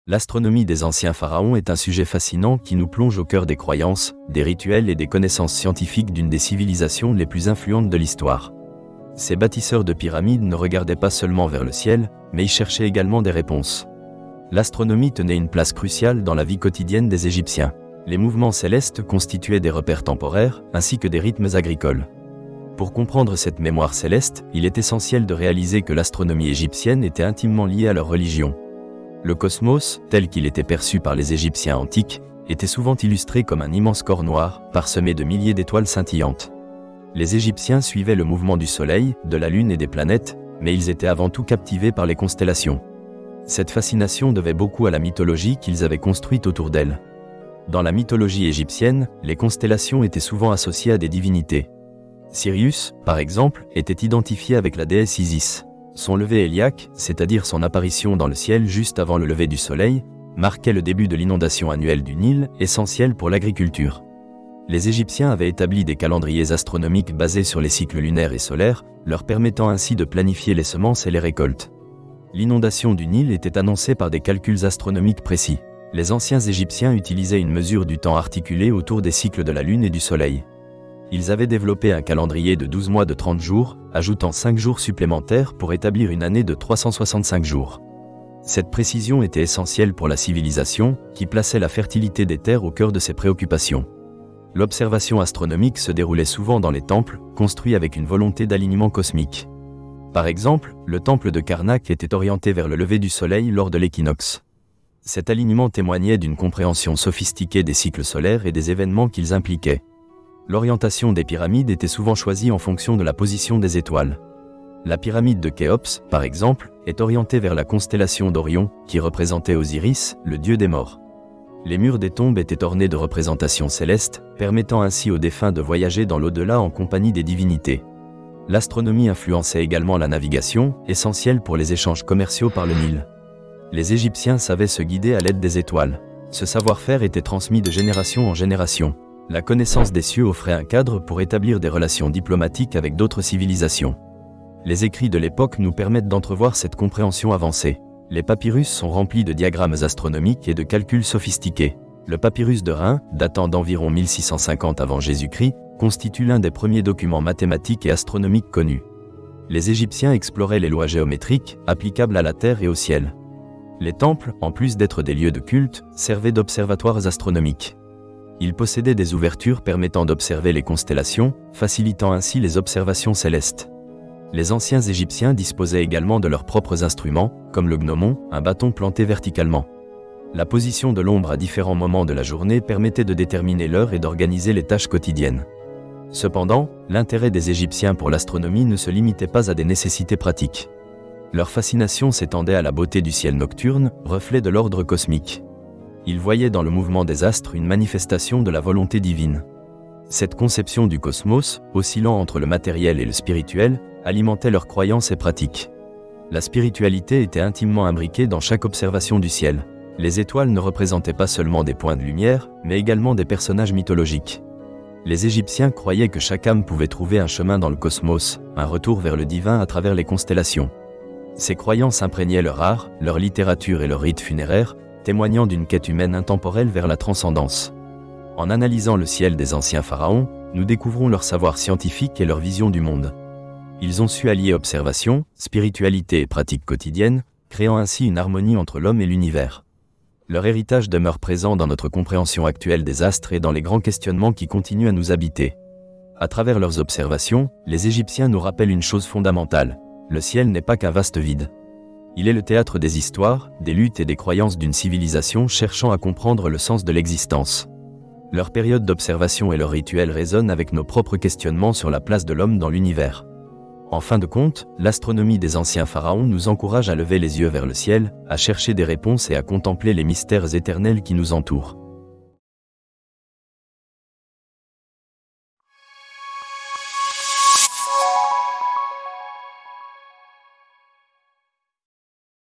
L'astronomie des anciens pharaons est un sujet fascinant qui nous plonge au cœur des croyances, des rituels et des connaissances scientifiques d'une des civilisations les plus influentes de l'histoire. Ces bâtisseurs de pyramides ne regardaient pas seulement vers le ciel, mais y cherchaient également des réponses. L'astronomie tenait une place cruciale dans la vie quotidienne des Égyptiens. Les mouvements célestes constituaient des repères temporaires, ainsi que des rythmes agricoles. Pour comprendre cette mémoire céleste, il est essentiel de réaliser que l'astronomie égyptienne était intimement liée à leur religion. Le cosmos, tel qu'il était perçu par les Égyptiens antiques, était souvent illustré comme un immense corps noir, parsemé de milliers d'étoiles scintillantes. Les Égyptiens suivaient le mouvement du Soleil, de la Lune et des planètes, mais ils étaient avant tout captivés par les constellations. Cette fascination devait beaucoup à la mythologie qu'ils avaient construite autour d'elles. Dans la mythologie égyptienne, les constellations étaient souvent associées à des divinités. Sirius, par exemple, était identifié avec la déesse Isis. Son lever héliaque, c'est-à-dire son apparition dans le ciel juste avant le lever du soleil, marquait le début de l'inondation annuelle du Nil, essentielle pour l'agriculture. Les Égyptiens avaient établi des calendriers astronomiques basés sur les cycles lunaires et solaires, leur permettant ainsi de planifier les semences et les récoltes. L'inondation du Nil était annoncée par des calculs astronomiques précis. Les anciens Égyptiens utilisaient une mesure du temps articulée autour des cycles de la Lune et du Soleil. Ils avaient développé un calendrier de 12 mois de 30 jours, ajoutant 5 jours supplémentaires pour établir une année de 365 jours. Cette précision était essentielle pour la civilisation, qui plaçait la fertilité des terres au cœur de ses préoccupations. L'observation astronomique se déroulait souvent dans les temples, construits avec une volonté d'alignement cosmique. Par exemple, le temple de Karnak était orienté vers le lever du soleil lors de l'équinoxe. Cet alignement témoignait d'une compréhension sophistiquée des cycles solaires et des événements qu'ils impliquaient. L'orientation des pyramides était souvent choisie en fonction de la position des étoiles. La pyramide de Khéops, par exemple, est orientée vers la constellation d'Orion, qui représentait Osiris, le dieu des morts. Les murs des tombes étaient ornés de représentations célestes, permettant ainsi aux défunts de voyager dans l'au-delà en compagnie des divinités. L'astronomie influençait également la navigation, essentielle pour les échanges commerciaux par le Nil. Les Égyptiens savaient se guider à l'aide des étoiles. Ce savoir-faire était transmis de génération en génération. La connaissance des cieux offrait un cadre pour établir des relations diplomatiques avec d'autres civilisations. Les écrits de l'époque nous permettent d'entrevoir cette compréhension avancée. Les papyrus sont remplis de diagrammes astronomiques et de calculs sophistiqués. Le papyrus de Rhin, datant d'environ 1650 avant Jésus-Christ, constitue l'un des premiers documents mathématiques et astronomiques connus. Les Égyptiens exploraient les lois géométriques, applicables à la Terre et au ciel. Les temples, en plus d'être des lieux de culte, servaient d'observatoires astronomiques. Ils possédaient des ouvertures permettant d'observer les constellations, facilitant ainsi les observations célestes. Les anciens Égyptiens disposaient également de leurs propres instruments, comme le gnomon, un bâton planté verticalement. La position de l'ombre à différents moments de la journée permettait de déterminer l'heure et d'organiser les tâches quotidiennes. Cependant, l'intérêt des Égyptiens pour l'astronomie ne se limitait pas à des nécessités pratiques. Leur fascination s'étendait à la beauté du ciel nocturne, reflet de l'ordre cosmique. Ils voyaient dans le mouvement des astres une manifestation de la volonté divine. Cette conception du cosmos, oscillant entre le matériel et le spirituel, alimentait leurs croyances et pratiques. La spiritualité était intimement imbriquée dans chaque observation du ciel. Les étoiles ne représentaient pas seulement des points de lumière, mais également des personnages mythologiques. Les Égyptiens croyaient que chaque âme pouvait trouver un chemin dans le cosmos, un retour vers le divin à travers les constellations. Ces croyances imprégnaient leur art, leur littérature et leurs rites funéraires, témoignant d'une quête humaine intemporelle vers la transcendance. En analysant le ciel des anciens pharaons, nous découvrons leur savoir scientifique et leur vision du monde. Ils ont su allier observation, spiritualité et pratique quotidienne, créant ainsi une harmonie entre l'homme et l'univers. Leur héritage demeure présent dans notre compréhension actuelle des astres et dans les grands questionnements qui continuent à nous habiter. À travers leurs observations, les Égyptiens nous rappellent une chose fondamentale: le ciel n'est pas qu'un vaste vide. Il est le théâtre des histoires, des luttes et des croyances d'une civilisation cherchant à comprendre le sens de l'existence. Leur période d'observation et leurs rituels résonnent avec nos propres questionnements sur la place de l'homme dans l'univers. En fin de compte, l'astronomie des anciens pharaons nous encourage à lever les yeux vers le ciel, à chercher des réponses et à contempler les mystères éternels qui nous entourent.